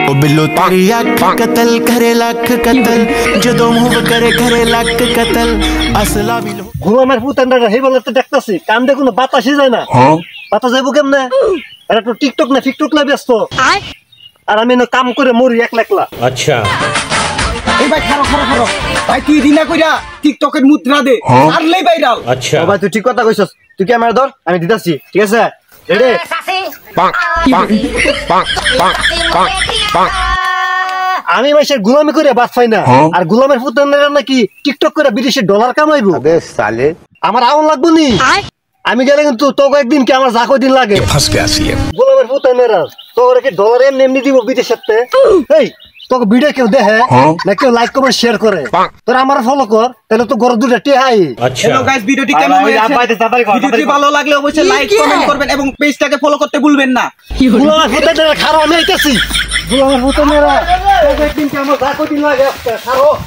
ओ बिल्लो तेरी अख कतल करे लाख कतल जदों मुंह करे करे लाख कतल असला बिलो ঘুমামের পুতানরা হে বলে তো দেখতাছি কান দে কোনো বাতাসই যায় না বাতাস যাইবো কেমনে এটা তো টিকটক না ফিকটক না ব্যস্ত আর আমি না কাম করে মরি একলা একলা আচ্ছা এই ভাই খারো খারো খারো ভাই তুই দিনা কইরা টিকটকের মুদ্রা দে আরলেই ভাইরাল আচ্ছা ও ভাই তুই ঠিক কথা কইছস তুই ক্যামেরা ধর আমি দিতাছি ঠিক আছে রেডি আমি মাসের গোলামি করে বাদ পাই না আর গোলামের পুতানরা নাকি টিকটক করে বিদেশে ডলার কামাইবো আবে সালে আমার আউন লাগবো নি আমি গেলে কিন্তু তো কয়েকদিন কি আমার যা কয়দিন লাগে फंस गया सीएम গোলামের পুতানরা তোরে কি ডলার এমনি দিব বিদেশেতে এই তোকে ভিডিও কেউ দেখে না কেউ লাইক কমেন্ট শেয়ার করে তোরা আমার ফলো কর তাহলে তো গরু দুটো টিহাই আচ্ছা হ্যালো গাইস ভিডিওটি কেমন হয়েছে ভিডিওটি ভালো লাগলে অবশ্যই লাইক কমেন্ট করবেন এবং পেজটাকে ফলো করতে ভুলবেন না গোলামের পুতানরা খারাপ আমি আইতাছি গোলামের পুতানরা তো কয়েকদিন কি আমার যা কয়দিন লাগে খারাপ